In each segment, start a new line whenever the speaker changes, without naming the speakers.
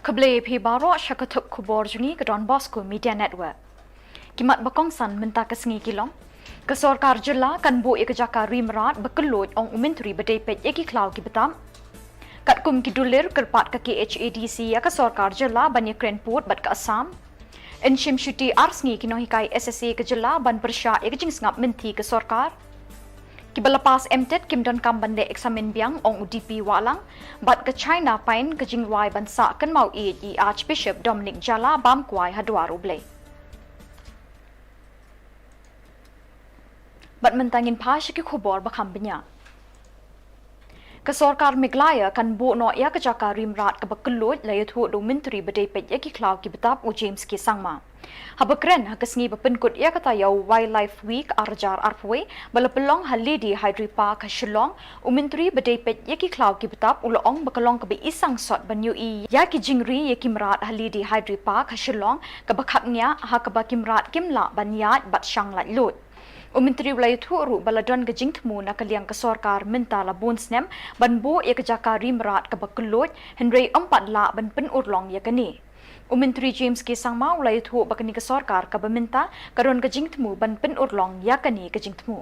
Keble pi baro syakatuk Khubor Juni ke Don Bosco Media Network. Kimat bakongsan menta kesengi kilong. Kesorkar Jylla kan bu ia kejaka rimrat bekelut ong umentri bedepet eki klau ki betam. Kat kum kidulir kerpat ke KHADC ya kesorkar Jylla banyak krenput bat ke Assam. Enshim syuti arsngi kinong hikai SSA ke Jylla ban persya ia kejing sengap menti kesorkar. Kibalapas MTET Kim Don Kam Bande eksamen biang ong UDP walang bat ke China pain ke jingwai bansa kan mau i Archbishop Dominic Jala bam kuai hadwaru blai. Bat mentangin pa syaki khubor bakam benya. Kesorkar Meghalaya kan bu no ya kejaka rimrat ke bekelut layat hu do menteri bedepet ya ki klau ki betap u James ki sangma. Habakren hakasngi bepenkut ya kata yau Wildlife Week arjar arpwe balapelong halidi Hydri Park Shillong u menteri bedepet ya ki klau ki betap uloong bekelong ke be isang sot banyu i ya ki jingri ya ki mrat halidi Hydri Park Shillong ke bakapnya ha ke bakimrat kimla banyat bat syang lat lut. Menteri Wilayah Ru baladon ke jingtmu nak kaliang kesorkar minta la bonsnem ban bo ia kejaka rimrat ke bakelut Henry 4 la ban pen urlong ya kini. Menteri James ki sangma Wilayah Ru bakani kesorkar ke beminta karon ke jingtmu ban pen urlong ya kini ke jingtmu.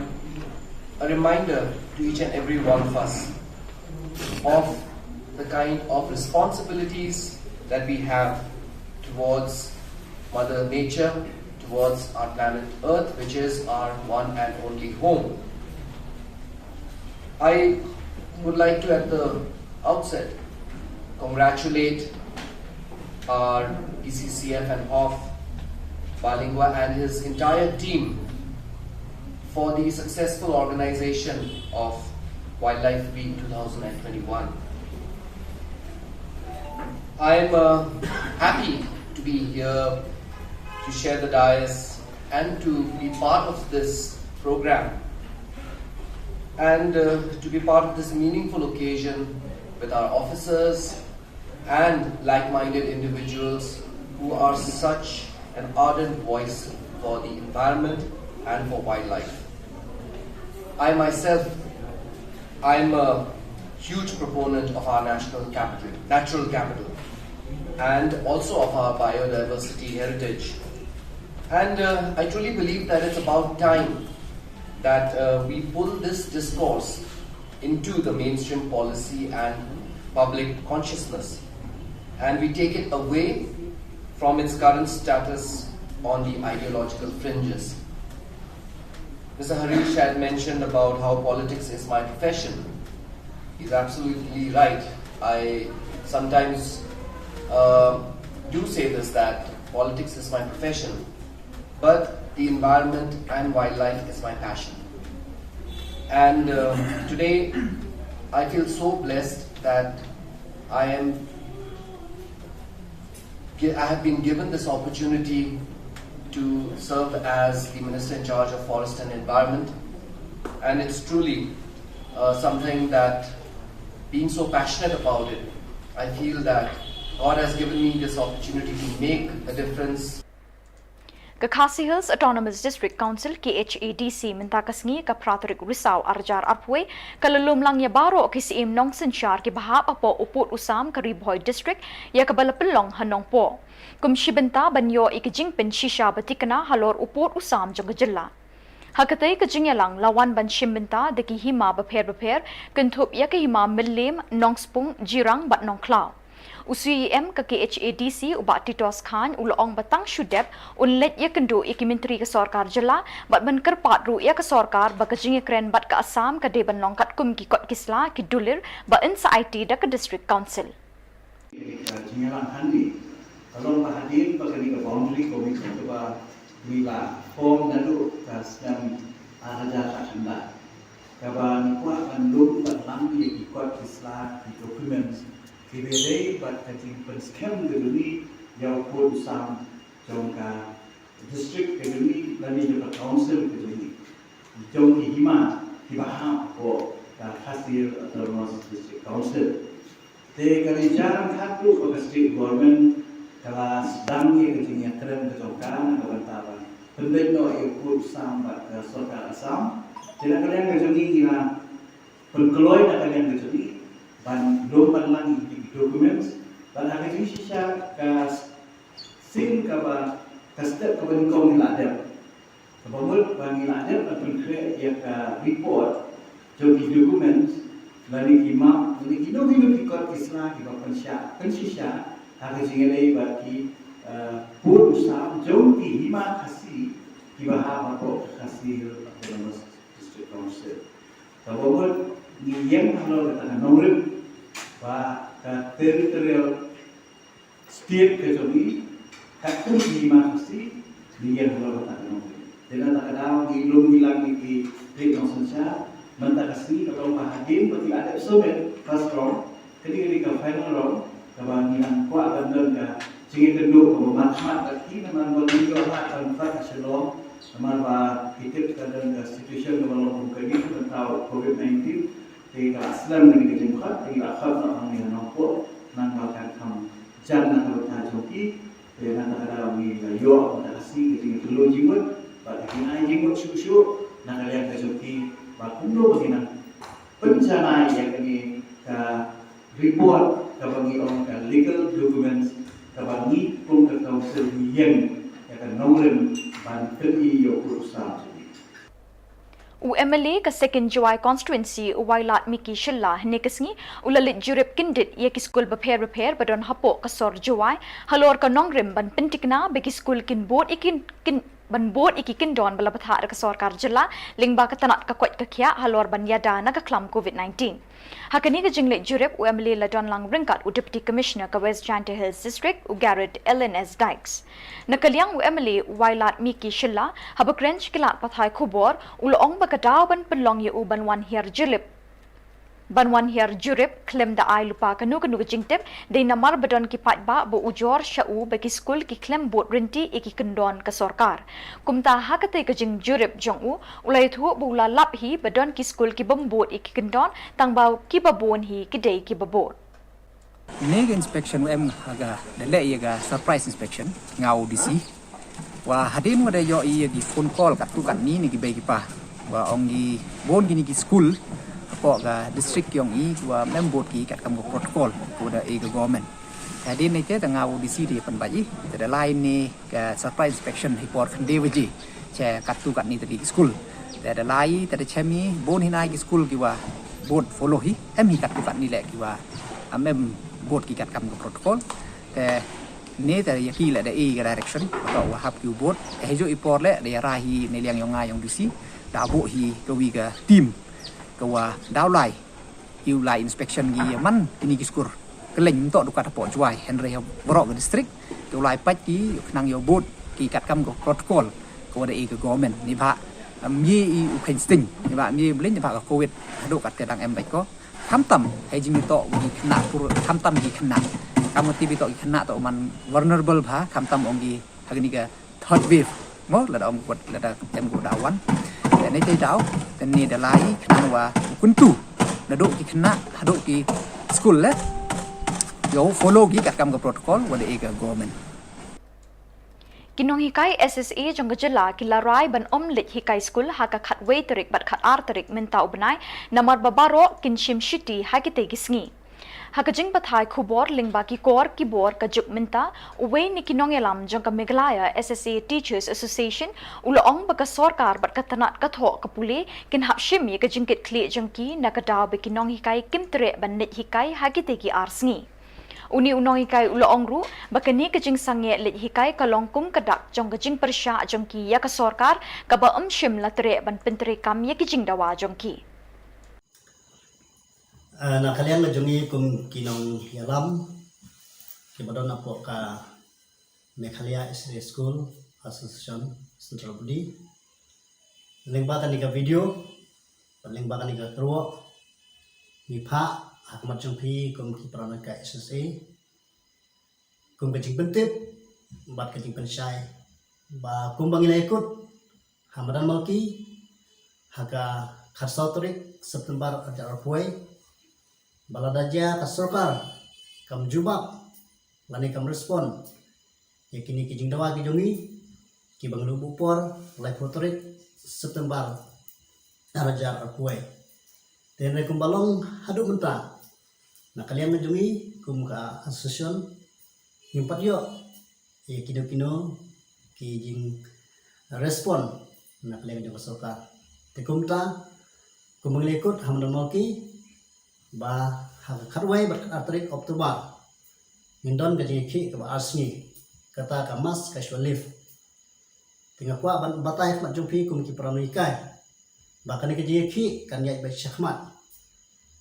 A reminder to each and every one of us of the kind of responsibilities that we have towards Mother Nature, towards our planet Earth, which is our one and only home. I would like to at the outset congratulate our ECCF and HOF Balingwa and his entire team for the successful organization of Wildlife Week 2021. I'm happy to be here to share the dais and to be part of this program and to be part of this meaningful occasion with our officers and like-minded individuals who are such an ardent voice for the environment and for wildlife. I myself, I'm a huge proponent of our natural capital, and also of our biodiversity heritage. And I truly believe that it's about time that we pull this discourse into the mainstream policy and public consciousness, and we take it away from its current status on the ideological fringes. Mr. Harish had mentioned about how politics is my profession. He's absolutely right. I sometimes do say this, that politics is my profession, but the environment and wildlife is my passion. And today I feel so blessed that I have been given this opportunity to serve as the Minister in charge of Forest and Environment, and it's truly something that, being so passionate about it, I feel that God has given me this opportunity to make a difference.
Khasi Hills Autonomous District Council KHADC minta kasngi ka Pratorik Risau arjar arpwe kalalum lang ya baro kisiim nong sensyar ki bahap apo uput usam ka Riboy District ya kabalapelong hanong po. Kum shibenta banyo ikijing pen shisha batikana halor uput usam jong Jylla. Hakatay kajing lang lawan ban shimbenta deki hima bapher kentup ya ke hima milim nong spung jirang bat nong klau. UCEM ke KHADC ubat Titos Khan uloong batang syudep unlet ya kendo iki menteri kesorkar Jylla bat benkerpat ru ya kesorkar bagajing kren bat ke Assam ke deban nongkat kum ki kot kisla ki dulir ba insa IT da ke district council.
Jingalang handi kalau hadir bagi ke boundary komisi coba bila form dalu kasdam araja kakanda kaban kuat andum batlang ki kot kisla ki documents KBD bat kating penskem geduni jauh pun sam jongka district geduni lani jauh council geduni jauh hima hibaham ko hasil autonomous district council. Te kali jarang hatu ko state government kelas dangi geduni keren kejongkan kabantaran. Pembedno ikut sam bat sorkar Assam. Tidak kalian geduni ina pengkeloy nak kalian geduni ban doman lagi documents dan sisya ka sin ka ba kastet ka ban kong nilada. Kabamul ban nilada akan create ya ka report jogi documents lani kima lani kino kikot isla ki ba pensisya ha jingele ba ki pur usam jogi hima khasi ki ba ha ko khasi autonomous district council. Kabamul ni yang halo kata nomor ba ka territorial state ke jogi takun hima khasi ni yang halo kata nomor. Dengan tak ada ilmu hilang di rekonsensia mentakasi kalau bahagian berarti ada sobat first round ketika final round kebanginan kuat dan ke sehingga kedua kalau matmat lagi memang berdua akan fak Shillong memang kita kadang ke situasi kalau bukan ini tentang COVID-19 di aslam dengan jempat di akhir orang yang nampak nang bahkan kam jangan kalau tajoki dengan ada wi yo mentakasi ketika kedua jimat pada kena jenggot susu nak kalian kejoki bakundo begina pencana yang kami ke report ke bagi orang ke legal documents ke bagi pun ke council yang akan nomor ban kini yo urusan
UMLA ka second July constituency Wailat Miki Shilla nekesngi ulalit jurip kindit ye ki school repair badon hapo ka sor July halor ka nongrim ban pentikna be ki school kin board ikin ban board ikikin don bala patha ka sarkar jilla lingba ka tanat ka kwat ka khya halor ban yada na ka klam COVID-19 hakani ka jingle jurip UMLA la don lang ringkat u deputy commissioner ka West Jante Hills district u Garrett LNS Dykes nakaliang UMLA Wailat Miki Shilla habakrench kilat pathai Khubor ulong ba ka daw ban penlong ye u ban wan hier jilip Banwan hier jurip klem da ai lupa kanu jingtip de namar badon ki patba bo ujor shau bagi skul ki klem bot rinti iki kendon ka sarkar kumta hakate ka jing jurip jongu ulai thu bula lap hi badon ki skul ki bombot iki kendon tangbau ki babon hi ki dei ki babot
Nega inspection em aga dele yaga surprise inspection ngau DC wa hadin wada yo i phone call kat tu kat ni ki bai ki pa wa ongi bon gini ki school ko ga district yong i wa member ki kat kam protocol ko da e government hadin ni te ngau DC di pan bai te line ni ka surprise inspection report kan dewaji che kat tu kat ni te ki school te da lai te chemi bon hinai ki school ki wa board follow hi em hi kat tu kat ni le ki wa amem board ki kat kam protocol te ne te ya ki le da e direction ko wa hap ki board e jo report le de ra hi ne liang yong nga yong DC da bo hi ko wi ga team ko wa daw lai you lai inspection gi man ini ki skur keleng to dukat po juai henry bro ke district ko lai pat ki nang yo board ki kat kam ko protocol ko da e ko government ni ba mi u khen sting ni ba mi blin ni ba ko covid do kat ke dang em bai ko tham tam hai jing to gi khna pur tham tam gi khna kam ti bi to gi khna to man vulnerable ba tham tam ong gi hagni ka third wave mo la da ong kot la da em ko da wanแต่ในใจดาวแต่นี่เดลายขนาดว่าคุณตู่ระดับที่คณะระดับที่สกูลและโย follow กี่กับกรรมกับ protocol วันเดียวกับ government
Kinong hikai SSA jong gejala kilarai ban omlit hikai school haka khatway tarik bat khat ar tarik menta ubnai namar babaro kinshim shiti hakite gisngi Hakajing pathai Khubor lingba ki kor ki bor ka juk minta uwe ni kinong elam jong ka Meghalaya SSA Teachers Association ulong ba ka sarkar bat ka tanat ka tho ka pule kin hap shim ye ka jingkit kle jong ki nakadaw be kinong hikai kimtre ban nit hikai hagite ki arsngi Uni unong hikai ulong ru bakani ka jing sangye lit hikai ka longkum kadak jong ka jing persha jong ki ya ka sarkar ka ba shim latre ban pentre kam ye ki jing dawa jong ki
na kalian majungi kum kinong yalam kibadon apo ka Meghalaya ASHA School Association Central Budi lingba kan ka video lingba kan ka kruo mi pha akmat jong phi kum ki prana ka SSA kum ka jing pentip bat ka jing pensyai ba kum bangila ikut hamadan malki haga kharsautorik September ada arpoi baladaja ka sarkar kam jubak lani kam respon yakini ki jingdawa ki jongi ki banglu bupor lai fotorik September arajar arkuai tenre kum balong hadu menta na kalian menjungi kum ka association Empat yo ya kino ki jing respon nak leng jong soka tekumta kumenglikut hamdomoki ba khatwai ber atrik Oktober mindon ka jing ki ka asni kata kamas casualif tinggal kwa ban batai mat jumpi kum ki pramaikai bahkan ke jing ki kan yai ba syahmat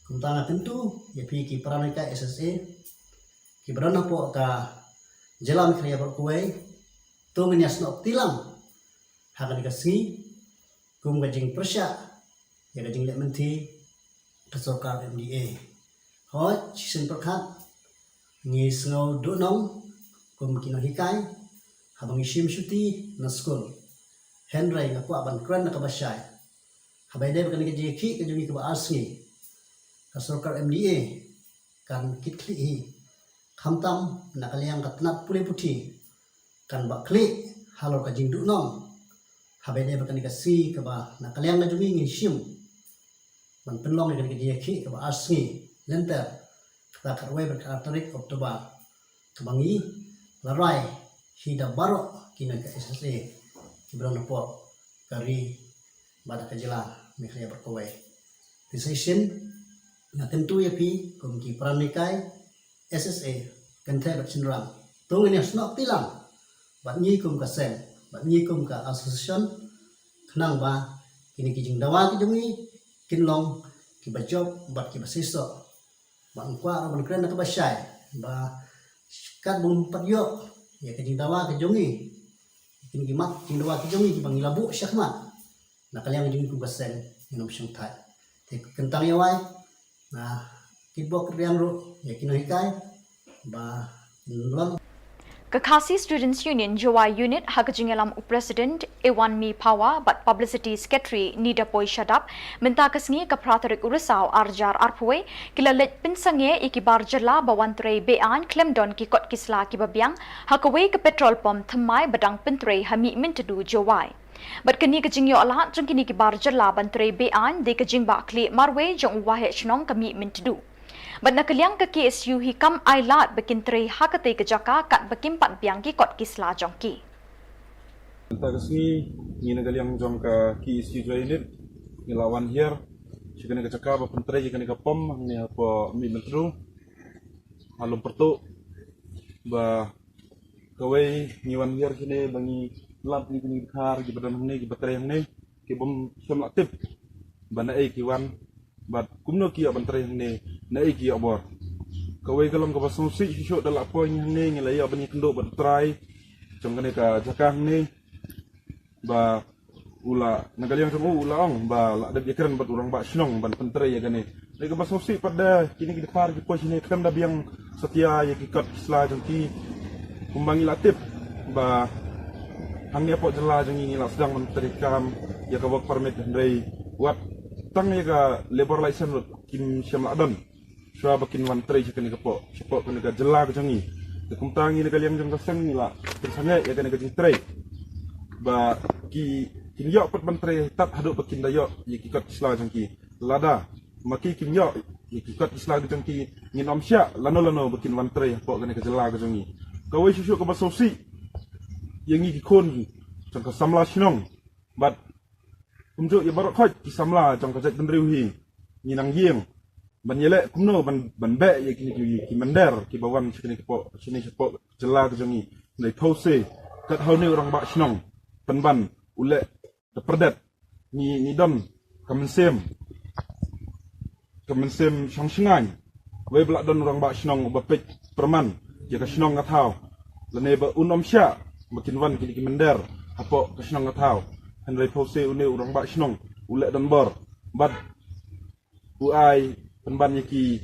kum tanga tentu ya pi ki pramaikai SSA ki berana po ka jalan kerja berkuai tu menyas nok tilang hakan dikasih kum gajing persya ya gajing lek menti tersorkar MDA hot sin perkat ngi sngau do nong kum kino hikai habang isim syuti na school henry ngaku aban kran na kabasyai habai dai kan gaji ki kajungi ka asngi tersorkar MDA kan kitli hi hamtam nakaliang katnat pulih putih kan bakli halor kajing du nong habai dai bakan dikasih ke ba nakaliang ngajungi ngishim ban penlong dengan kejaki ke ba asngi lenter kata karwai berkatarik Oktober kebangi larai hida barok kina ke SSA kibran po kari badak kajila Meghalaya berkawai decision na tentu ya pi kumki pranikai SSA kan thay bat sinram tungin yang snok tilang bat nyi kum ka sen bat nyi kum ka association khnang ba kini kijing dawa ki jungi kinlong ki bajob bat ki basiso ban kwa ban kren ka basyai ba kat bum patyo ya kijing dawa ki jungi kini ki mat kijing dawa ki jungi ki bangilabu syahmat nakaliang jungi kum ka sen minum syang thai te kentang yawai nah kibok riang ro ya kino hikai ba lon
Kakasi Students Union Jawa Unit Hakajingalam President Ewan Mi Pawa but Publicity Secretary Nida Poi Shadap minta kasngi ka pratarik urusau arjar arpwe kilalet pinsange ikibar jala bawantre bean klemdon ki kot kisla ki babyang hakawe ke petrol pump thamai badang pintre hami mintedu Jawai But kini kajing yo alat jong kini kibar jala bantre bean de kajing bakli marwe jong wahe chnong kami mintedu But nakaliang ka KSU hikam ailat bakin tre hakate kejaka kat bakin pat biang ki kot kisla jongki.
Tak kesini ni nakaliang jong ka KSU unit ngelawan here sikane kejaka ba pentre sikane ka pom ni apa mi metru alum pertu ba kawai ngiwan here kini bangi lap ni kini khar ki badan ni ki batre ni ki bom som aktif bana ai kiwan bat kumno ki bantre ni nai ki abor kawai kalam ka basong si sho dala po ni ngilai abani kendo bat try jong kane ka jakang ni ba ula nagaliang sama ula ong ba la da biakran bat urang ba Shillong ban pentre ya gane le ka basong si pada kini ki par ki po sini kan da biang setia ya ki kat sla jong ki kumbangi latip ba hangnya po jela jong ini la sedang menteri kam ya ka work permit ndai wat tang ya ka labor license kim syam ladon Shua bakin wan tray sikani kapo, sipo kani ka jela ka jangi. Kumtangi ni kaliang jang kasang ni la, tersangay ya kani ka jing tray. Ba ki kinyo pat ban tray tat hado bakin dayo ya kikat isla jangki. Lada maki kinyo ya kikat isla jangki ngin omsya lano bakin wan tray po kani ka jela ka jangi. Kawai susu ka basosi yang ngi kikon jang ka samla Shillong. Bat kumjo ya barok khoj ki samla jang ka jat benriuhi nginang yeng. Ban yele kumno ban be ye kini ki mender ki bawan sini kepo sini sepo jela ke jangi nei pose kat haune orang ba Shillong penban ule terperdet ni don kamensem sangsingan we belak don orang ba Shillong ba pek perman ye ka Shillong ngathau lene ba unom sya makin wan kini ki mender apo ka Shillong ngathau henry pose une orang ba Shillong ule don bor bad uai penban yaki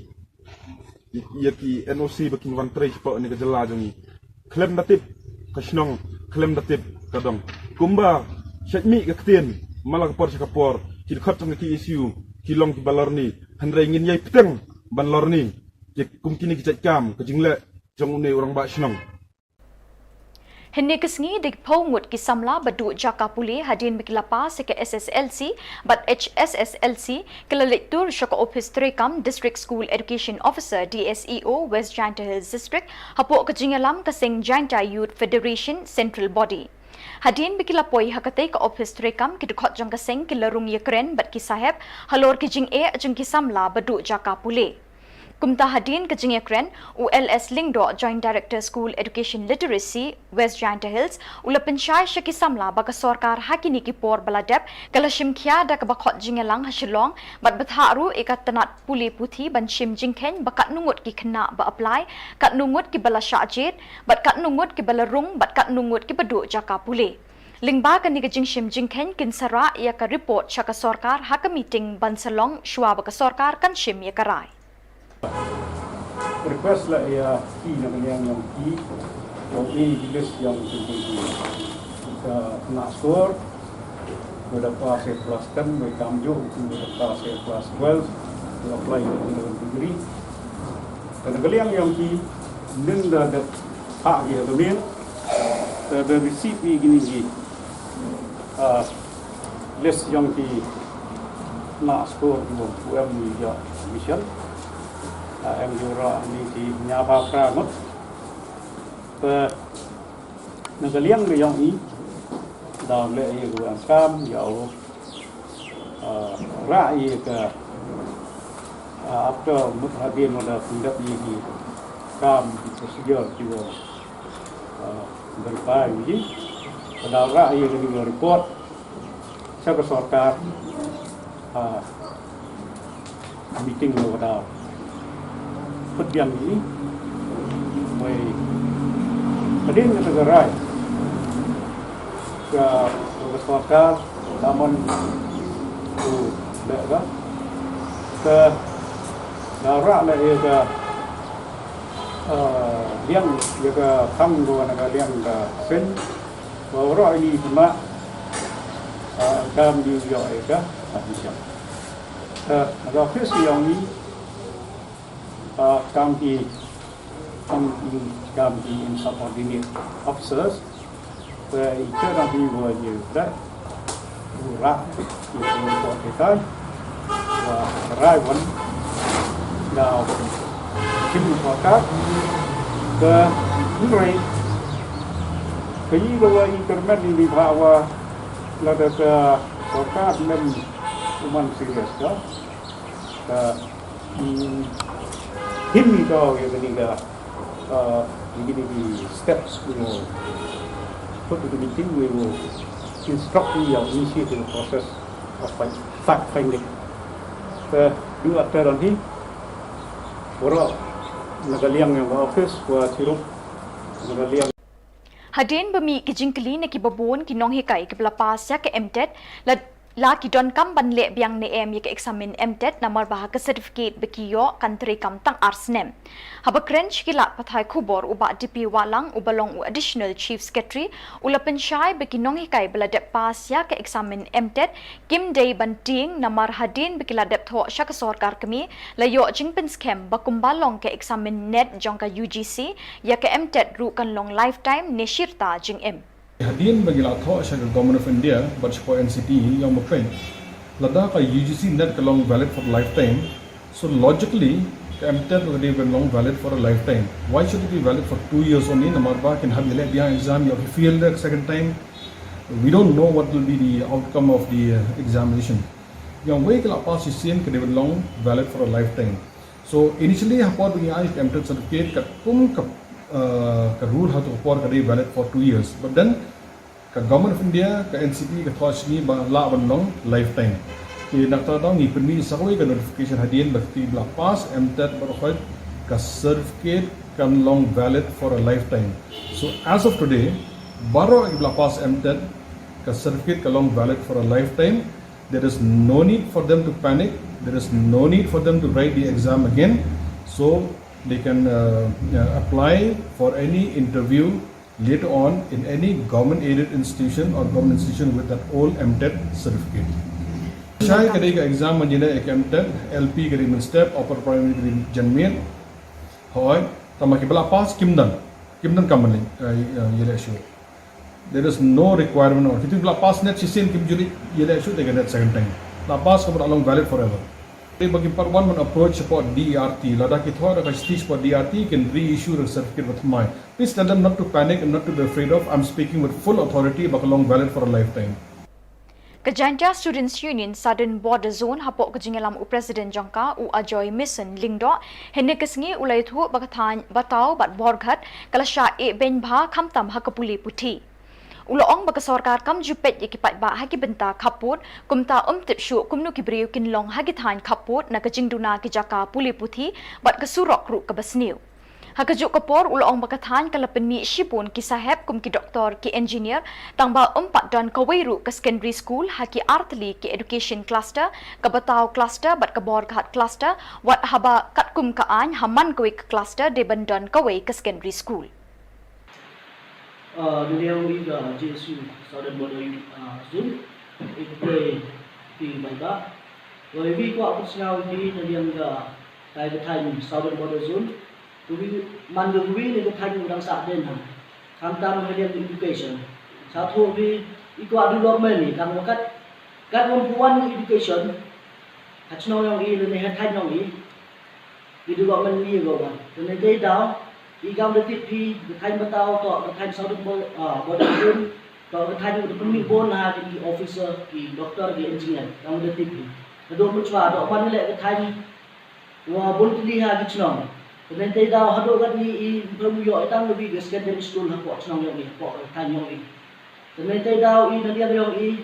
NOC bakin wan tray sepo ni ka jela jangi klem datip ka Shillong klem datip ka dong kumba syatmi ka ktien malah kapor sakapor ki khat jang ki isu ki long ki balor ni handrai ngin yai peteng ban lor ni ki kum kini ki chat kam ka jingle jong une orang ba Shillong
Henne kesngi dik paungut ki samla badu jaka puli hadin mikilapa seke SSLC but HSSLC kelalektur shaka office trekam District School Education Officer DSEO West Janta Hills District hapok kejingalam kesing Janta Youth Federation Central Body. Hadin bikilapoi hakate ka office trekam kidukot jang kesing kilarung yakren bat ki saheb halor kijing jeng ki samla badu jaka puli. Kumta hadin kejing yakren ULS Lingdo Joint Director School Education Literacy West Janta Hills ula pensyai syaki samla baga sorkar hakini ki por baladep kala shimkhia da ka bakot jingelang ha Shillong bat betharu ikat tenat puli puthi ban shim jingken bakat nungut ki kena ba apply kat nungut ki bala syajit bat kat nungut ki bala rung bat kat nungut ki bedu jaka puli. Lingba kani kejing shim jingken kin sara ia ka report syaka sorkar ha ka meeting ban salong shwa baga sorkar kan shim ia karai.
Request lah ya ki yang ki list yang tinggi kita nak score berapa saya kelas 10 mereka ambil berapa saya kelas 12 to apply untuk degree dan kalian yang ki nenda ada hak ya domain the receipt begini ki list yang ki nak score untuk UM ya mission em jura ni di nyapa pramut ke negaliang yang ini dalam le ye guang kam yau rai ke after muthadin ada tindak ini kam procedure juga berpai ini dalam rai ini report saya sorkar meeting dalam put yang ini, may hadin ka tagaray ka pagkaswakar taman to lega ka dara la ka liang ka tham go na liang ka sen ro ini cuma kam di yo ka habisya ada office yang ini county insubordinate officers where each of them were used that rak itu buat kita rai one now kim sorkar ke mulai kayi bawa internet di bawah lada ke sorkar nem uman serius ka him itu yang ketiga begini steps we will put to the meeting, we will instruct the initiate the process of fact finding. Dua terang ni, orang nagaliang yang office buat sirup nagaliang.
Hadin bami kijingkeli na kibabon kinong hikay kiplapas ya ke MTET la ki don kam ban le biang ne em yek examen MTET namar bah ke certificate bekiyo country kam tang arsnem haba krench ki la pathai khubor uba DP walang ubalong additional chief secretary ula pensyai bekinong hikai beladep pas ya ke examen MTET kim day banting namar hadin bekiladep tho syak sorkar kami layo jingpen scam bakumbalong ke examen net jongka UGC ya ke MTET ru kan long lifetime neshirta jing em
Hadin bagi latho asya Government of India bersepo NCT yang mepen lada ka UGC net kalong valid for lifetime, so logically MTET will be long valid for a lifetime. Why should it be valid for 2 years only? Namar ba can have the exam, you have to fail the second time. We don't know what will be the outcome of the examination. Yang way kala pass CCN can be long valid for a lifetime. So initially hapod bagi ay MTET certificate kat pum ka rule how to report ka valid for 2 years, but then ka Government of India ka NCT ka thos ni ba la ban long lifetime ki nak tahu ni permi sakoi ka notification hadin bakti bla pass MTET berkhid ka certificate kan long valid for a lifetime. So as of today baro bla pass MTET ka certificate ka long valid for a lifetime. There is no need for them to panic, there is no need for them to write the exam again, so they can apply for any interview later on in any government aided institution or government institution with that old MTET certificate. Saya ketika exam menjadi MTET LP agreement step upper primary agreement janmian hoy tamaki bala pass kimdan kamani yele show there is no requirement or kita bila pass net sisin kim juri yele shoot again net second time la pass ko along valid forever bagi part 1 men approach support DRT lada ki thora ka stage for DRT can reissue the certificate with my please tell them not to panic and not to be afraid of. I'm speaking with full authority but along valid for a lifetime.
Kejanja Students Union Southern Border Zone hapok kejingelam u Presiden Jangka u Ajoy Mission Lingdo hene kesngi ulai thu bakathan batau bat borghat kalasha e benbha khamtam hakapuli puthi Uloong bakasorkar kam jupet yekipat ba hagi benta kaput kumta tip shu kumnu kibriu kinlong hagi than kaput na kajingduna kijaka puli puthi bat kasurok ru kabasniu Hakajuk kapor uloong bakathan kalapeni shipun ki saheb kum ki doktor ki engineer tangba umpat dan kawairu ke secondary school haki artli ki education cluster kabatau cluster bat kabor ghat cluster wat haba katkum ka an haman kawai cluster deban dan kawai ke secondary school
Beliau juga JSU Southern Border Zone itu di Baibak. Jadi kuat persengau di yang kai bertanya Southern Border Zone. Jadi mandu ni bertanya orang sakden ha. Kantam hadiah education. Satu di ikut development ni kan wakat kan perempuan education. Hacno yang ini ni hatan yang ini di development ni juga. Dan dia dah Igam detik pi berkain batau to berkain Southern Border Zone to berkain untuk pemimpin di officer di doktor di engineer yang detik pi. Kedua mencuba to mana lek berkain wa bun tili ha gicnong. Dan tidak hado kan ni permuyo itang lebih ke secondary school hapok cnong yang ni hapok berkain yang ni. Dan tidak i nadia yang i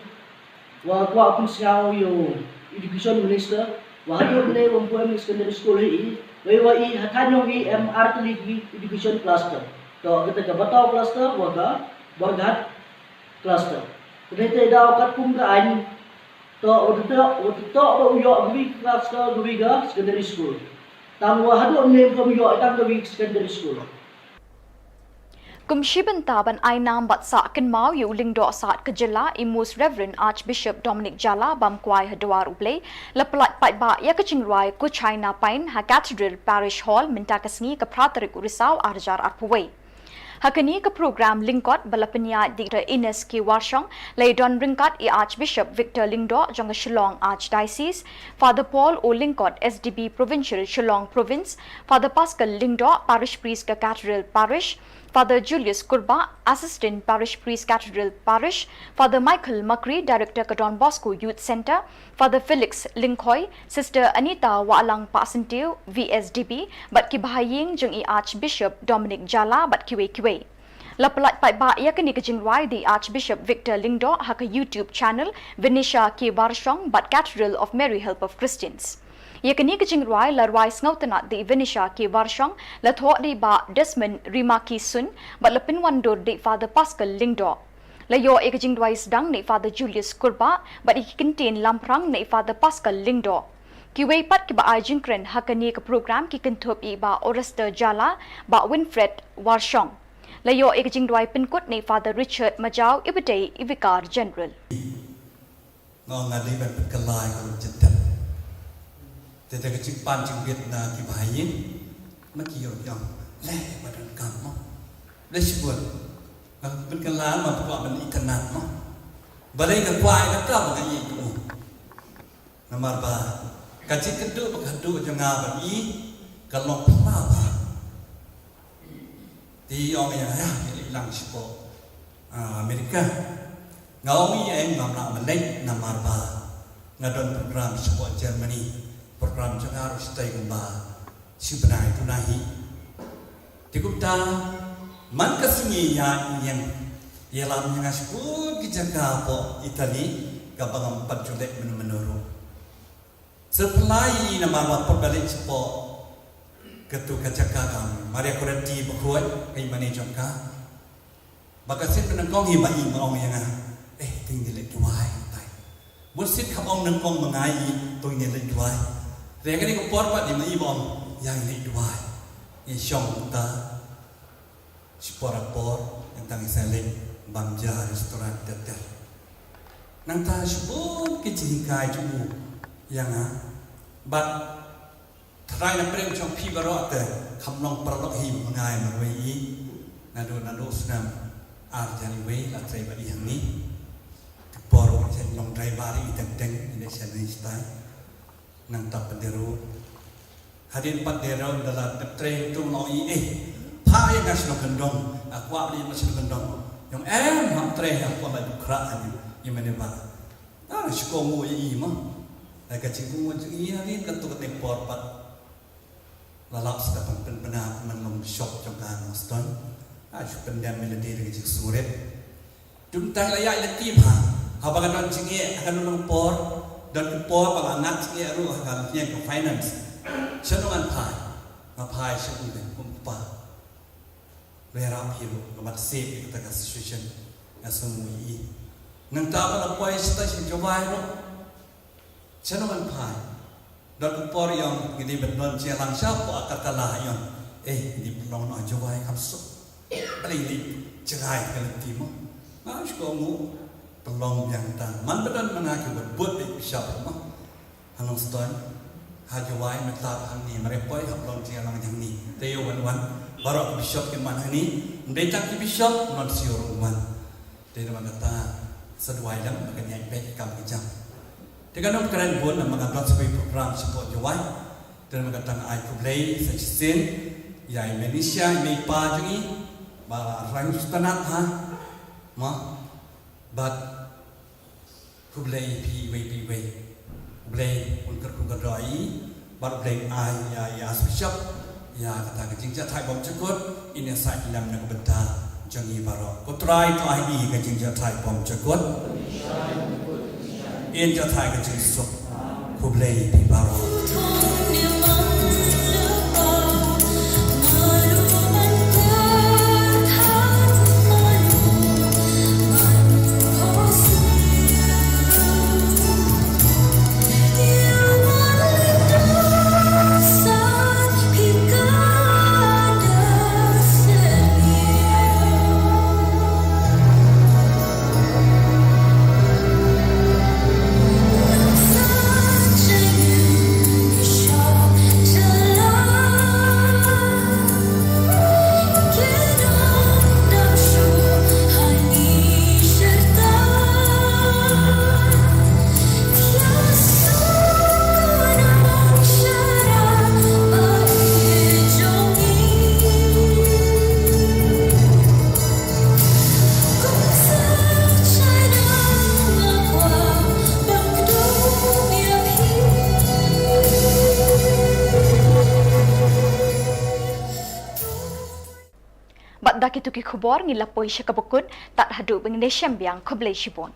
wa kwa pun siau yo education minister wa hado ne umpuan secondary school hi Wai hatan yung MR education cluster. To kita batau cluster waga borgat cluster. Kita daw kat kum kaan to to uyo gwi cluster gwi ga secondary school. Tangwa hadu ne uyo itang gwi secondary school.
Kumshiban taban ainam bat sa kenmau yu lingdo saat kejela imus Reverend Archbishop Dominic Jalla bamkwai hadwar uble lepelat pat ba ya kecingrai ku China Pain ha Cathedral Parish Hall minta kesngi ke Pratarik Urisau arjar arpuwei. Hakani ke program lingkot balapenya Dr. Ines K. Warshong laydon ringkat i Archbishop Victor Lingdo jong Shillong Archdiocese, Father Paul O. Lingkot SDB Provincial Shillong Province, Father Pascal Lingdo Parish Priest ke Cathedral Parish, Father Julius Kurba, Assistant Parish Priest Cathedral Parish, Father Michael Makri, Director ke Don Bosco Youth Center, Father Felix Lingkhoy, Sister Anita Waalang Pasentiu, VSDB, bat kibahaying jeng i Archbishop Dominic Jalla bat kiwe-kiwe. Lapelat pat ba ia kini kejingrai di Archbishop Victor Lingdo haka YouTube channel Venetia K. Warshong bat Cathedral of Mary Help of Christians. Ia kini kejingrai larwai snautanat di Venetia K. Warshong lathok di ba Desmond Rimaki Sun bat lepin wandur di Father Pascal Lingdo. Layo ia kejingrai sedang ni Father Julius Kurba bat ikintin lamprang ni Father Pascal Lingdo. Kiwei pat ki ba ajingkren hakani ke program ki kentup i ba Orester Jalla ba Winfred Warshong. Layo ia kejingrai penkut ni Father Richard Majau ibadai Vicar General.
Ngong ngadi ban pekelai kalau jedak. Tetapi kecik pancing Vietnam ki bahayin maki yang leh badan kamu leh sebut berkelan mampu ban internet no balai ke kuai ke kam ngai tu nomor ba kecik kedu bekadu jangan ban i kalau pelaba di orang yang hilang sipo Amerika ngau i em ngam Malay nomor ba ngadon program sipo Germany program jangan harus stay gumba sebenarnya itu nahi. Dikupta man kesingi yang ialah mengasku kijaga po Itali kabang 4 Julai menurut. Seplai nama perbalik sepo ketu kajaga kam Maria Korenti berkuat kai mani jangka. Bakasit penengkong hibai maong yang tinggal duai tai. Musit kabong nengkong mengai tinggal duai. Dia kini kupor pak di mai bom yang ini dua, ini syong ta, sepor yang tangi seleng bangja restoran teter. Nanta sepor kecilikai cubu yang bat terai nak pergi cong pi barok te, kamlong perlok him mengai merwei, nado senam arjani la trai bari hangi boro sen long trai bari teng ini sen stai nang tap pendero hadin pandero dalam trai tu noi pha yang gas no gendong aku abdi masih gendong yang ham trai aku la dukra ani imene ba syukur mu mah agak cinggung macam ini kan tu ketik porpat lalap sedang benar menolong shop jangkaan maston syukur pendam melodi dengan cik suret duntang layak letih habagan orang cinggi akan menolong por dan por pada anak cinggi aru akan yang ke finance senungan pai syukur dan kumpa lerap hiru lemat save kita ke situation asumui nang tahu apa poin stasiun coba itu senungan pai dan por yang gini benar Shillong siapa katalah yang di penolong no coba yang kapsuk paling di cerai kalau timur, mas kamu pelong yang tan, man beran mengaku buat di siapa mah, hanong stone, hajawai metap hani merepoi pelong Shillong yang ni, teo wan baru bishop ke mana ni, mereka ke bishop non siur wan, teo mana kata seduai lam bagian yang baik kami jam, dengan orang keren pun nama kata sebagai program support jawai, dan mana kata ai kublai sejisin, ya Indonesia ini pagi ba rang stanat but kublai pi kublai untuk kugadai bar kublai ya spesial ya kata kecingja thai bom cekut ini sai lam nak benta jangi baro ko try to ai kecingja thai bom cekut in ja thai kecing sok kublai pi baro
Daki tuki khubor ngila poisha kabukun tak hadu beng nesham biang kublai shibon.